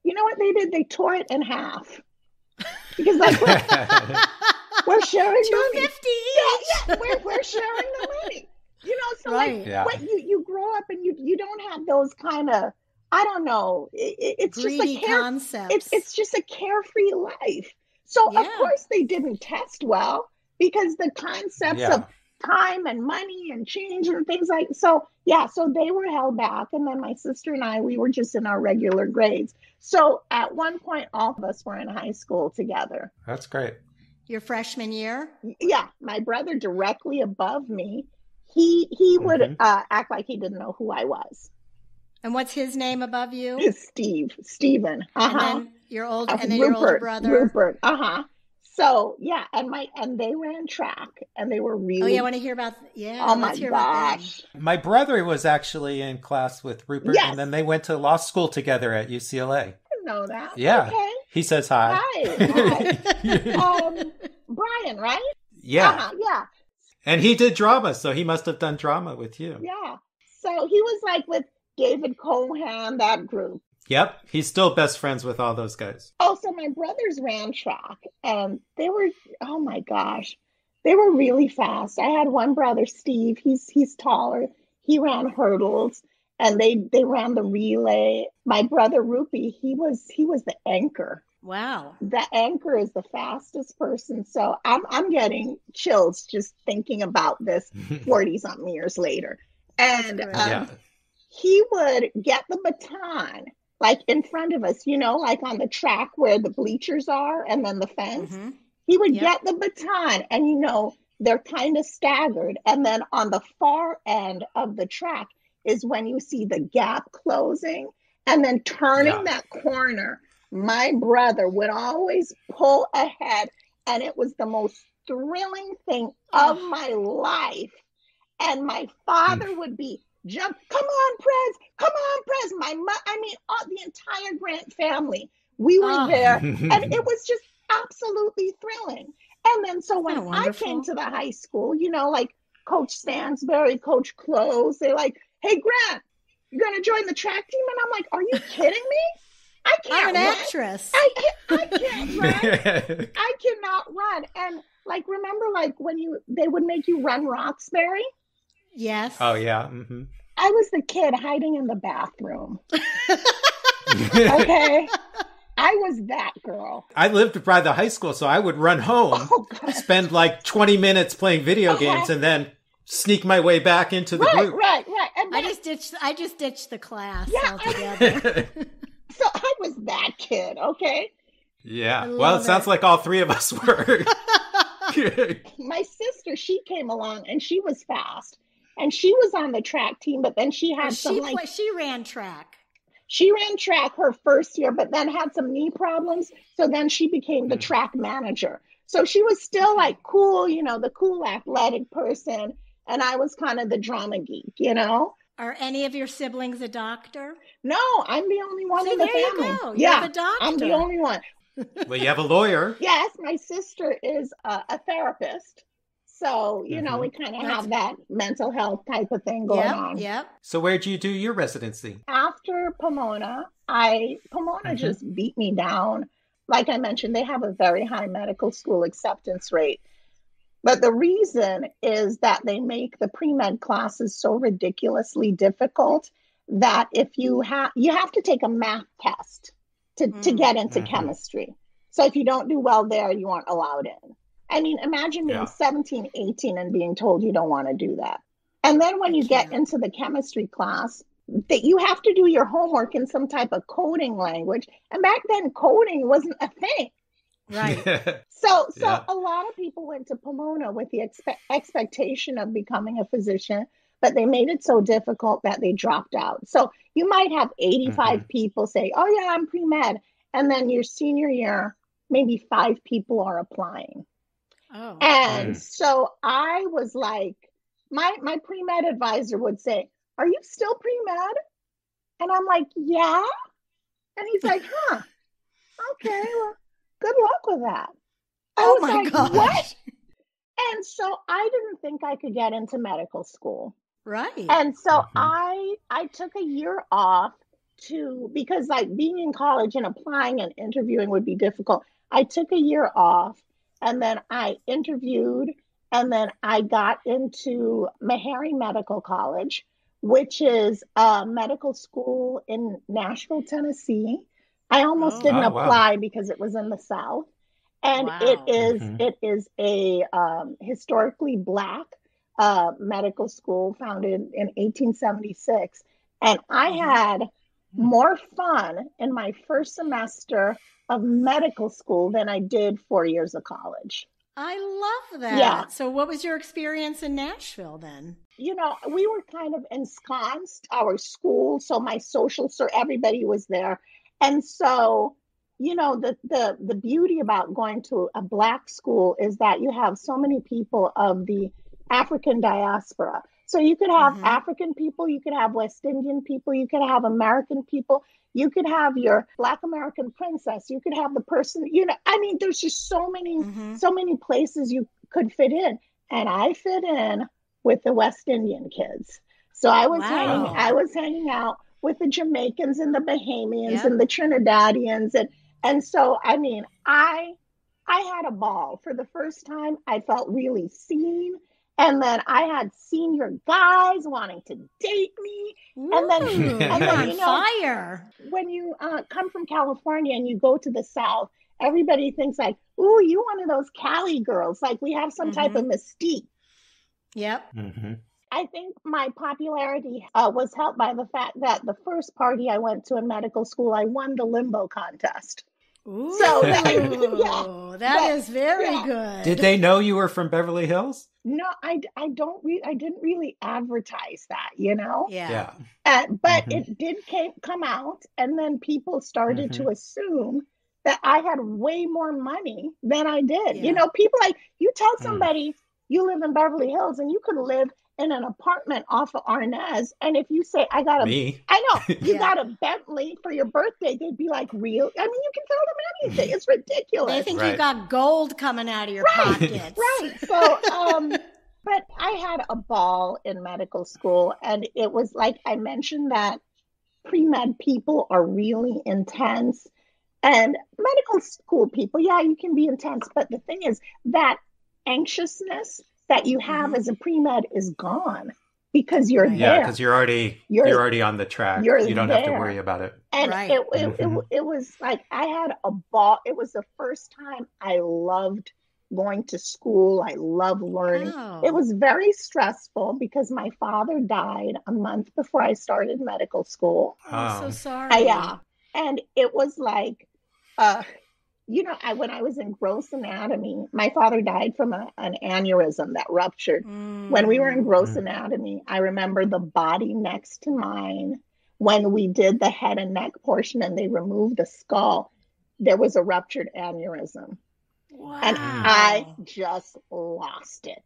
You know what they did? They tore it in half because like we're sharing money. $2.50 each. Yeah, we're sharing the money. So Right. like Yeah. what you grow up and you don't have those kind of, I don't know. It's Greedy just concepts. it's just a carefree life. So of Yeah. course they didn't test well because the concepts Yeah. of time and money and change and things like so they were held back and then my sister and I we were just in our regular grades. So at one point all of us were in high school together. That's great. Your freshman year? Yeah, my brother directly above me, he would Mhm. act like he didn't know who I was. And what's his name above you? Stephen. And then your older brother. Rupert. So yeah, and they ran track and they were Oh really. yeah, I want to hear about. Yeah, Oh my let's hear about them. gosh. My brother was actually in class with Rupert, Yes. and then they went to law school together at UCLA. I didn't know that. Yeah. Okay. He says hi. Hi. Brian, right? Yeah. Yeah. And he did drama, so he must have done drama with you. Yeah. So he was like with David Cohan, that group. Yep. He's still best friends with all those guys. Oh, so my brothers ran track and they were, oh my gosh, they were really fast. I had one brother, Steve, he's taller. He ran hurdles and they ran the relay. My brother Rupee, he was the anchor. Wow. The anchor is the fastest person. So I'm getting chills just thinking about this 40 something years later. And Yeah. he would get the baton like in front of us, like on the track where the bleachers are and then the fence. Mm-hmm. He would Yep. get the baton and, they're kind of staggered. And then on the far end of the track is when you see the gap closing and then turning Yeah. that corner. My brother would always pull ahead and it was the most thrilling thing of my life. And my father would be jump, come on, Prez, all the entire Grant family. We were there and it was just absolutely thrilling. And then so when I came to the high school, like Coach Stansberry, Coach Close, they're like, hey, Grant, you're going to join the track team? And I'm like, are you kidding me? I can't I'm an run. actress. I can't run. I cannot run. And like, remember like when they would make you run Roxbury? Yes. Oh, yeah. Mm-hmm. I was the kid hiding in the bathroom. Okay. I was that girl. I lived by the high school, so I would run home, spend like 20 minutes playing video games, and then sneak my way back into the group. Right. And I just ditched the class Yeah. altogether. So I was that kid, okay? Yeah. I Well, love it sounds it. like all three of us were. My sister, she came along and she was fast. And she was on the track team, but then she had she ran track. She ran track her first year, but then had some knee problems. So then she became the track manager. So she was still like cool, the cool athletic person. And I was kind of the drama geek, All Are any of your siblings a doctor? No, I'm the only one in the there family. You go. Yeah, You're the doctor. I'm the only one. Well, you have a lawyer. Yes, my sister is a therapist. So, you know, we kind of have that mental health type of thing going on. Yep. So where'd you do your residency? After Pomona, Pomona just beat me down. Like I mentioned, they have a very high medical school acceptance rate. But the reason is that they make the pre-med classes so ridiculously difficult that if you have to take a math test to get into chemistry. So if you don't do well there, you aren't allowed in. I mean, imagine being 17, 18 and being told you don't want to do that. And then when you get into the chemistry class, that you have to do your homework in some type of coding language. And back then, coding wasn't a thing. Right. So a lot of people went to Pomona with the expectation of becoming a physician, but they made it so difficult that they dropped out. So you might have 85 people say, oh yeah, I'm pre-med. And then your senior year, maybe 5 people are applying. Oh. And so I was like, my pre-med advisor would say, are you still pre-med? And I'm like, yeah. And he's like, okay, well, good luck with that. I was like, gosh. What? And so I didn't think I could get into medical school. Right. And so I took a year off because like being in college and applying and interviewing would be difficult. I took a year off and then I interviewed and then I got into Meharry Medical College, which is a medical school in Nashville, Tennessee. I almost didn't apply because it was in the South. And it is a historically Black medical school founded in 1876. And I had more fun in my first semester of medical school than I did 4 years of college. I love that. Yeah. So what was your experience in Nashville then? You know, we were kind of ensconced, our school. So my social, everybody was there. And so, you know, the beauty about going to a Black school is that you have so many people of the African diaspora. So you could have African people, you could have West Indian people, you could have American people, you could have your Black American princess, you could have the person, you know, I mean, there's just so many places you could fit in. And I fit in with the West Indian kids. So I was hanging out with the Jamaicans and the Bahamians and the Trinidadians. And so, I mean, I had a ball. For the first time, I felt really seen. And then I had senior guys wanting to date me. And then you know, fire. When you come from California and you go to the South, everybody thinks like, ooh, you one of those Cali girls. Like we have some type of mystique. Yep. I think my popularity was helped by the fact that the first party I went to in medical school, I won the limbo contest. Ooh, so that is very good. Did they know you were from Beverly Hills? No, I didn't really advertise that, you know? Yeah. But it did come out, and then people started to assume that I had way more money than I did. You know, people like, you tell somebody you live in Beverly Hills and you could live in an apartment off of Arnaz. And if you say, I got a Bentley for your birthday, they'd be like, real? I mean, you can tell them anything. It's ridiculous. They think you got gold coming out of your pockets. Right. So, but I had a ball in medical school. And it was like I mentioned that pre-med people are really intense. And medical school people, you can be intense. But the thing is that anxiousness that you have as a pre-med is gone because you're there. Yeah, because you're already on the track. You don't have to worry about it. And it was like I had a ball. It was the first time I loved going to school. I love learning. Oh. It was very stressful because my father died a month before I started medical school. Oh, I'm so sorry. And it was like, you know, when I was in gross anatomy, my father died from an aneurysm that ruptured. When we were in gross anatomy, I remember the body next to mine, when we did the head and neck portion and they removed the skull, there was a ruptured aneurysm. Wow. And I just lost it.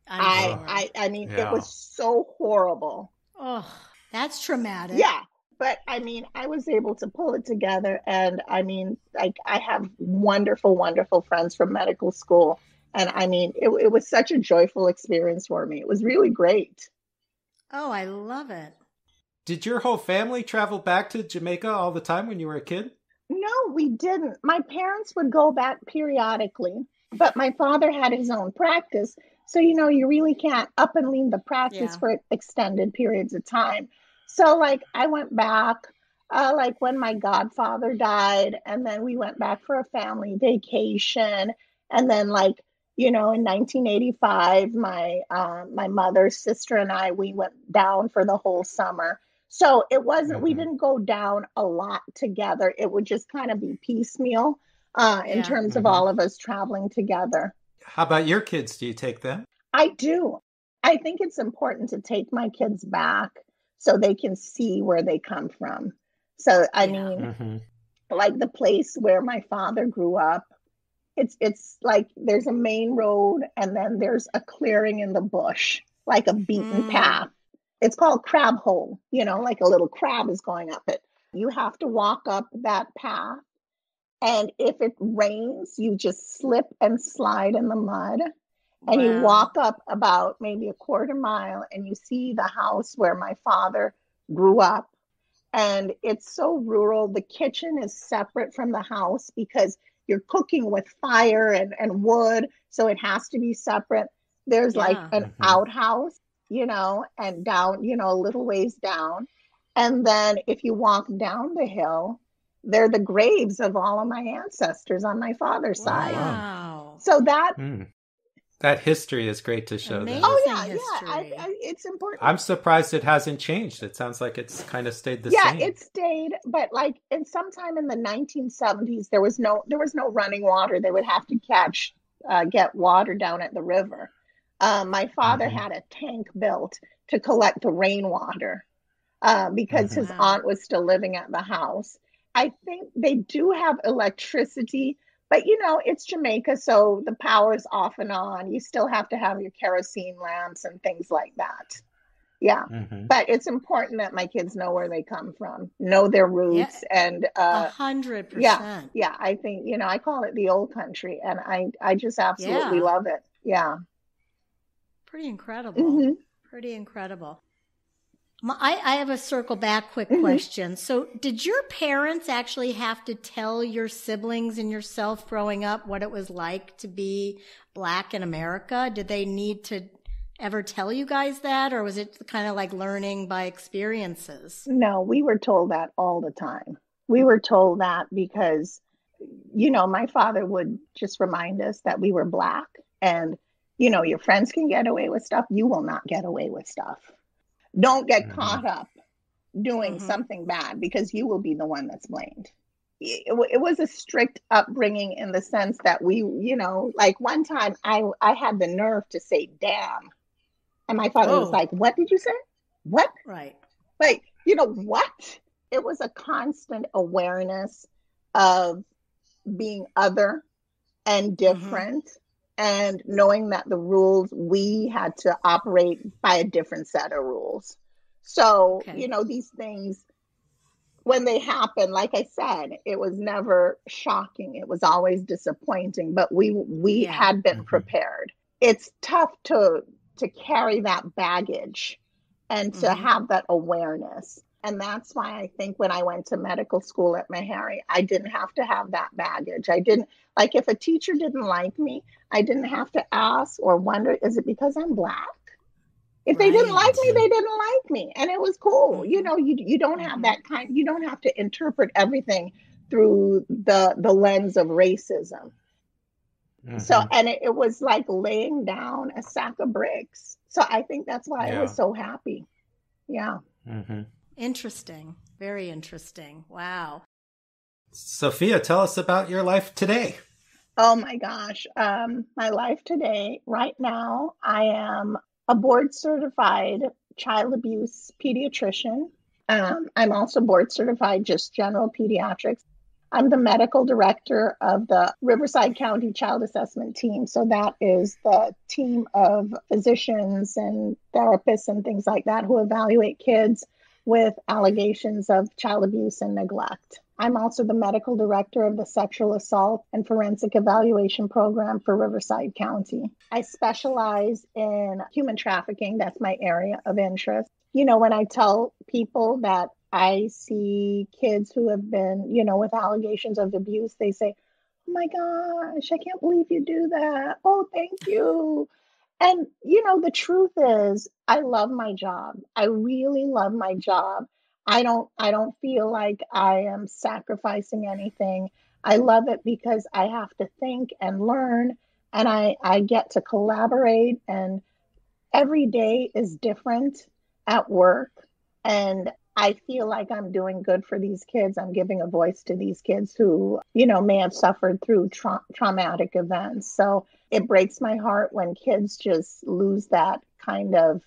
I mean, it was so horrible. Oh. That's traumatic. Yeah. But I mean, I was able to pull it together. And I mean, like, I have wonderful, wonderful friends from medical school. And I mean, it was such a joyful experience for me. It was really great. Oh, I love it. Did your whole family travel back to Jamaica all the time when you were a kid? No, we didn't. My parents would go back periodically, but my father had his own practice. So, you really can't up and leave the practice Yeah. for extended periods of time. So, like, I went back, like when my godfather died, and then we went back for a family vacation. And then, like, in 1985, my mother's sister and I, we went down for the whole summer. So it wasn't, we Mm-hmm. didn't go down a lot together. It would just kind of be piecemeal in Yeah. terms of Mm-hmm. all of us traveling together. How about your kids? Do you take them? I do. I think it's important to take my kids back so they can see where they come from. So, I Yeah. mean, Mm-hmm. like the place where my father grew up, it's like there's a main road and then there's a clearing in the bush, like a beaten Mm. path. It's called Crab Hole, like a little crab is going up it. You have to walk up that path. And if it rains, you just slip and slide in the mud. And you Wow. walk up about maybe a quarter mile and you see the house where my father grew up. And it's so rural. The kitchen is separate from the house because you're cooking with fire and wood. So it has to be separate. There's like Yeah. an Mm-hmm. outhouse, and down, a little ways down. And then if you walk down the hill, they're the graves of all of my ancestors on my father's Oh, side. wow. Wow. So that, Mm. That history is great to show them. Amazing yeah, history. it's important. I'm surprised it hasn't changed. It sounds like it's kind of stayed the Yeah, same. it stayed, but like in sometime in the 1970s, there was no running water. They would have to get water down at the river. My father Mm-hmm. had a tank built to collect the rainwater because Mm-hmm. his Wow. aunt was still living at the house. I think they do have electricity, but it's Jamaica, so the power's off and on. You still have to have your kerosene lamps and things like that. Yeah. Mm-hmm. But it's important that my kids know where they come from, know their Yeah. roots. And yeah, 100%. yeah, I think, I call it the old country and I just absolutely Yeah. love it. Yeah. Pretty incredible. Hmm. Pretty incredible. I have a circle back quick Hmm. question. So, did your parents actually have to tell your siblings and yourself growing up what it was like to be Black in America? Did they need to ever tell you guys that, or was it kind of like learning by experiences? No, we were told that all the time. We were told that because, my father would just remind us that we were Black and, your friends can get away with stuff. You will not get away with stuff. Don't get Mm-hmm. caught up doing Mm-hmm. something bad because you will be the one that's blamed. It was a strict upbringing in the sense that we, like one time I had the nerve to say damn. And my father was Oh, like, what did you say? What? right. Like, what? It was a constant awareness of being other and Mm-hmm. different and knowing that the rules, we had to operate by a different set of rules. So, Okay. these things, when they happen, like I said, it was never shocking. It was always disappointing, but we Yeah. had been Mm-hmm. prepared. It's tough to carry that baggage and to Mm-hmm. have that awareness. And that's why I think when I went to medical school at Meharry, I didn't have to have that baggage. I didn't, like, if a teacher didn't like me, I didn't have to ask or wonder, is it because I'm Black? If they didn't like me, Right. they didn't like me. And it was cool. Mm-hmm. You don't have Mm-hmm. that you don't have to interpret everything through the lens of racism. So, Mm-hmm. and it was like laying down a sack of bricks. So I think that's why I was Yeah. so happy. Yeah. Mm-hmm. Interesting. Very interesting. Wow. Sophia, tell us about your life today. Oh my gosh. My life today, right now, I am a board certified child abuse pediatrician. I'm also board certified just general pediatrics. I'm the medical director of the Riverside County Child Assessment Team. So that is the team of physicians and therapists and things like that who evaluate kids. with allegations of child abuse and neglect. I'm also the medical director of the Sexual Assault and Forensic Evaluation Program for Riverside County. I specialize in human trafficking. That's my area of interest. You know, when I tell people that I see kids who have been, with allegations of abuse, they say, "Oh my gosh, I can't believe you do that. Oh, thank you." And, the truth is, I love my job. I really love my job. I don't feel like I am sacrificing anything. I love it because I have to think and learn, and I get to collaborate, and every day is different at work. And I feel like I'm doing good for these kids. I'm giving a voice to these kids who, may have suffered through traumatic events. So it breaks my heart when kids just lose that kind of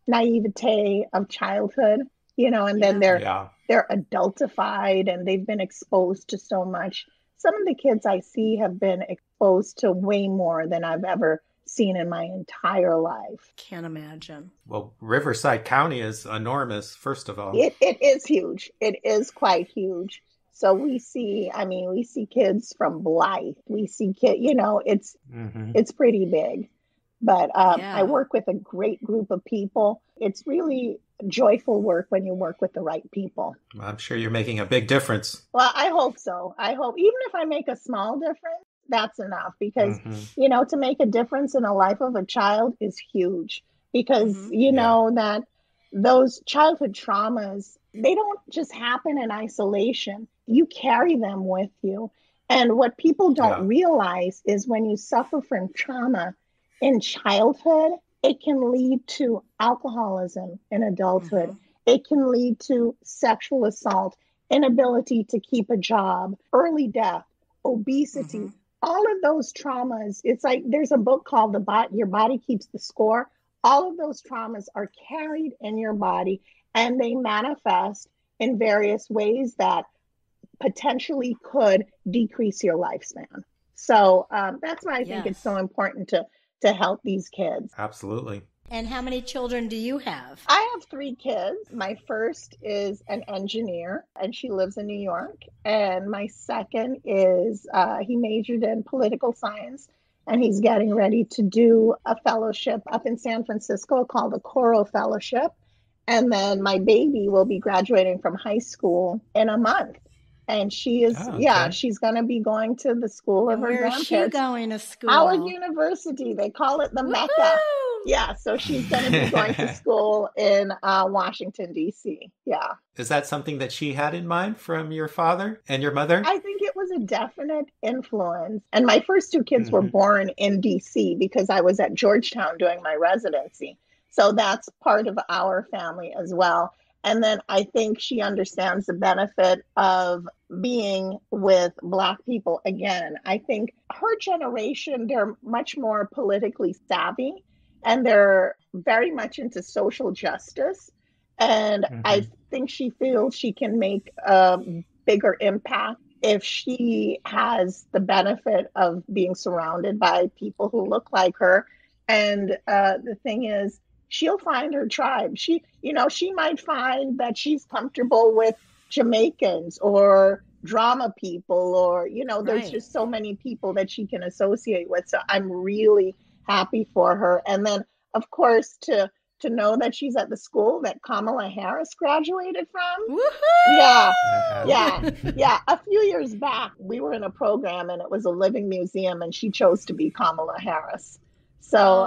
naivete of childhood, and then they're adultified and they've been exposed to so much. Some of the kids I see have been exposed to way more than I've ever seen in my entire life. Can't imagine. Well, Riverside County is enormous, first of all. It is huge. It is quite huge. So we see kids from Blythe. We see kids, it's pretty big. But I work with a great group of people. It's really joyful work when you work with the right people. I'm sure you're making a big difference. Well, I hope so. I hope even if I make a small difference, that's enough, because, to make a difference in the life of a child is huge, because know that those childhood traumas, they don't just happen in isolation. You carry them with you. And what people don't realize is when you suffer from trauma in childhood, it can lead to alcoholism in adulthood. It can lead to sexual assault, inability to keep a job, early death, obesity. All of those traumas, it's like there's a book called Your Body Keeps the Score. All of those traumas are carried in your body, and they manifest in various ways that potentially could decrease your lifespan. So that's why I think it's so important to help these kids. Absolutely. And how many children do you have? I have 3 kids. My first is an engineer, and she lives in New York. And my second is, he majored in political science, and he's getting ready to do a fellowship up in San Francisco called the Coro Fellowship. And then my baby will be graduating from high school in a month. And she is, she's going to be going to the school of her grandparents. Where is she going to school? Howard University. They call it the Mecca. Yeah, so she's going to be going to school in Washington, D.C. Yeah. Is that something that she had in mind from your father and your mother? I think it was a definite influence. And my first 2 kids were born in D.C. because I was at Georgetown doing my residency. So that's part of our family as well. And then I think she understands the benefit of being with Black people again. I think her generation, they're much more politically savvy, and they're very much into social justice. And I think she feels she can make a bigger impact if she has the benefit of being surrounded by people who look like her. And the thing is, she'll find her tribe. She might find that she's comfortable with Jamaicans or drama people, or, there's just so many people that she can associate with. So I'm really happy for her. And then, of course, to know that she's at the school that Kamala Harris graduated from. Woohoo! Yeah. A few years back, we were in a program and it was a living museum, and she chose to be Kamala Harris. So,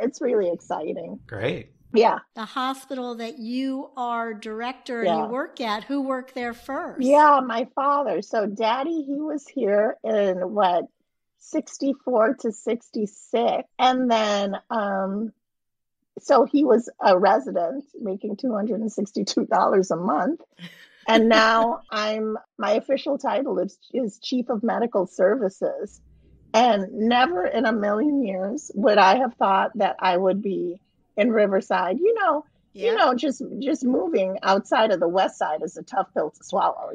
it's really exciting. Great. Yeah. The hospital that you are director and you work at, who worked there first? Yeah, my father. So Daddy, he was here in 64 to 66. And then, so he was a resident making $262 a month. And now my official title is Chief of Medical Services. And never in a million years would I have thought that I would be in Riverside. Just moving outside of the West Side is a tough pill to swallow,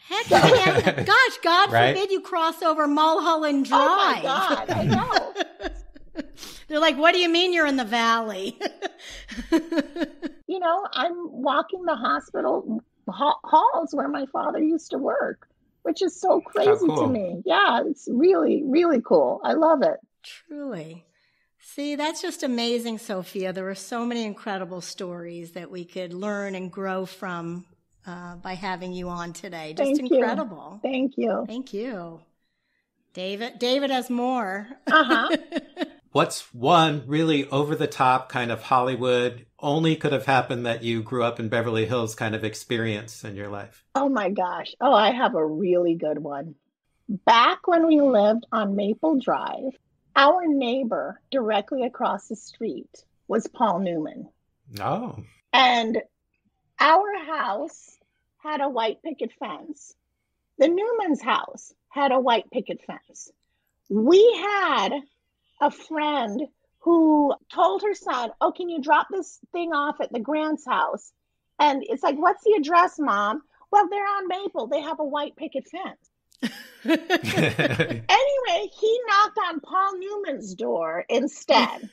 Heck yeah. Gosh, God forbid you cross over Mulholland Drive. Oh my God, I know. They're like, what do you mean you're in the valley? You know, I'm walking the hospital halls where my father used to work, which is so crazy to me. Yeah, it's really, really cool. I love it. Truly. See, that's just amazing, Sophia. There are so many incredible stories that we could learn and grow from by having you on today. Just incredible. Thank you. Thank you. David has more. What's one really over-the-top kind of Hollywood, only could have happened that you grew up in Beverly Hills kind of experience in your life? Oh my gosh. Oh, I have a really good one. Back when we lived on Maple Drive, our neighbor directly across the street was Paul Newman. Oh. And our house had a white picket fence. The Newman's house had a white picket fence. We had a friend who told her son, oh, can you drop this thing off at the Grant's house? And it's like, what's the address, Mom? Well, they're on Maple. They have a white picket fence. Anyway, he knocked on Paul Newman's door instead.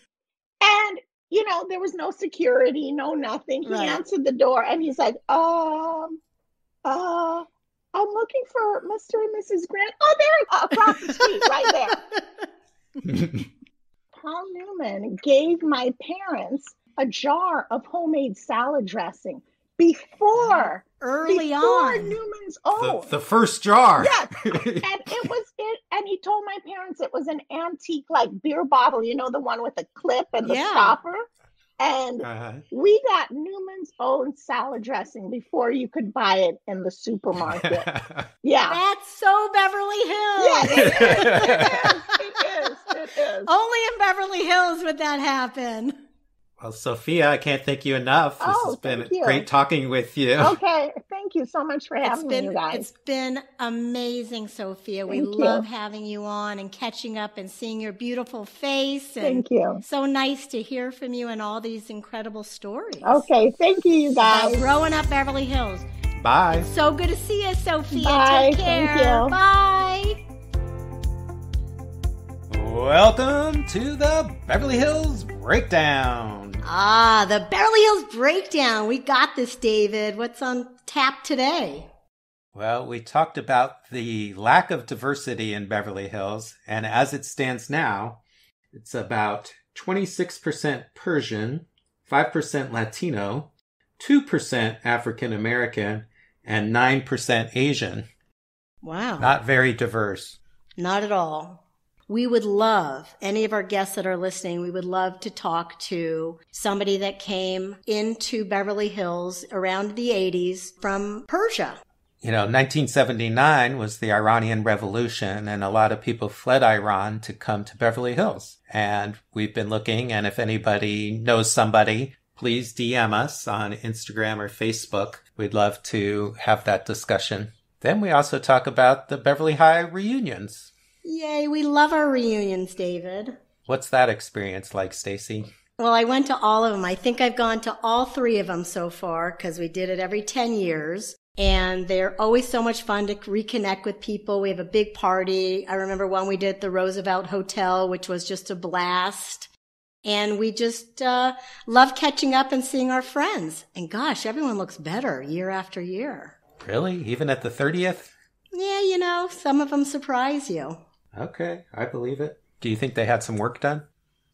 And, you know, there was no security, no nothing. He answered the door and he's like, I'm looking for Mr. and Mrs. Grant. Oh, they're across the street, right there. Paul Newman gave my parents a jar of homemade salad dressing before Newman's own. The first jar. Yes. And it was it. And he told my parents it was an antique, like beer bottle, you know, the one with the clip and the stopper. And we got Newman's own salad dressing before you could buy it in the supermarket. Yeah. That's so Beverly Hills. Yeah, it is. Only in Beverly Hills would that happen. Well, Sophia, I can't thank you enough. This has been great talking with you. Okay. Thank you so much for having me, you guys. It's been amazing, Sophia. We love having you on and catching up and seeing your beautiful face. And thank you. So nice to hear from you and all these incredible stories. Okay. Thank you guys. About Growing Up Beverly Hills. Bye. It's so good to see you, Sophia. Bye. Take care. Thank you. Bye. Welcome to the Beverly Hills Breakdown. The Beverly Hills Breakdown. We got this, David. What's on tap today? Well, we talked about the lack of diversity in Beverly Hills, and as it stands now, it's about 26% Persian, 5% Latino, 2% African American, and 9% Asian. Wow. Not very diverse. Not at all. We would love, any of our guests that are listening, we would love to talk to somebody that came into Beverly Hills around the 80s from Persia. You know, 1979 was the Iranian Revolution, and a lot of people fled Iran to come to Beverly Hills. And we've been looking, and if anybody knows somebody, please DM us on Instagram or Facebook. We'd love to have that discussion. Then we also talk about the Beverly High reunions. Yay, we love our reunions, David. What's that experience like, Stacy? Well, I went to all of them. I think I've gone to all 3 of them so far because we did it every 10 years. And they're always so much fun to reconnect with people. We have a big party. I remember one we did at the Roosevelt Hotel, which was just a blast. And we just love catching up and seeing our friends. And gosh, everyone looks better year after year. Really? Even at the 30th? Yeah, you know, some of them surprise you. Okay, I believe it. Do you think they had some work done?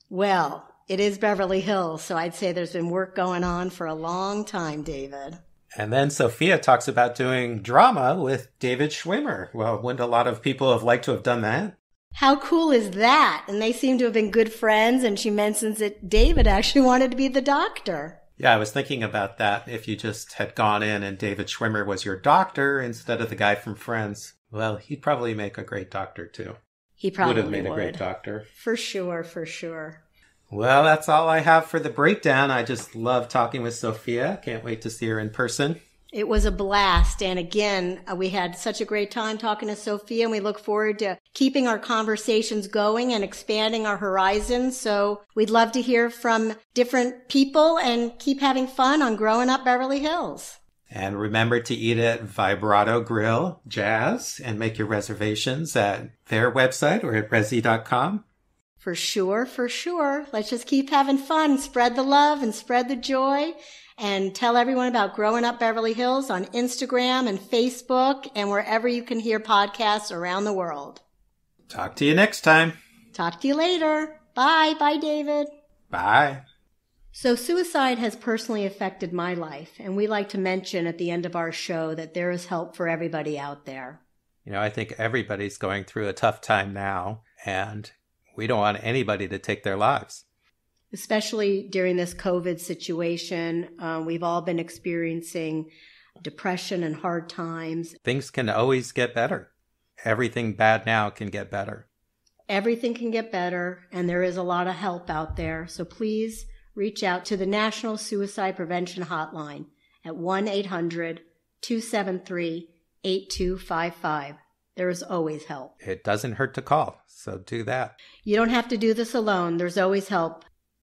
Well, it is Beverly Hills, so I'd say there's been work going on for a long time, David. And then Sophia talks about doing drama with David Schwimmer. Well, wouldn't a lot of people have liked to have done that? How cool is that? And they seem to have been good friends, and she mentions that David actually wanted to be the doctor. Yeah, I was thinking about that. If you just had gone in and David Schwimmer was your doctor instead of the guy from Friends, well, he'd probably make a great doctor, too. He probably would have made a great doctor. For sure, for sure. Well, that's all I have for the breakdown. I just love talking with Sophia. Can't wait to see her in person. It was a blast. And again, we had such a great time talking to Sophia, and we look forward to keeping our conversations going and expanding our horizons. So we'd love to hear from different people and keep having fun on Growing Up Beverly Hills. And remember to eat at Vibrato Grill Jazz and make your reservations at their website or at resi.com. For sure, for sure. Let's just keep having fun. Spread the love and spread the joy. And tell everyone about Growing Up Beverly Hills on Instagram and Facebook and wherever you can hear podcasts around the world. Talk to you next time. Talk to you later. Bye. Bye, David. Bye. So suicide has personally affected my life, and we like to mention at the end of our show that there is help for everybody out there. I think everybody's going through a tough time now, and we don't want anybody to take their lives. Especially during this COVID situation, we've all been experiencing depression and hard times. Things can always get better. Everything bad now can get better. Everything can get better, and there is a lot of help out there. So please reach out to the National Suicide Prevention Hotline at 1-800-273-8255. There is always help. It doesn't hurt to call, so do that. You don't have to do this alone. There's always help.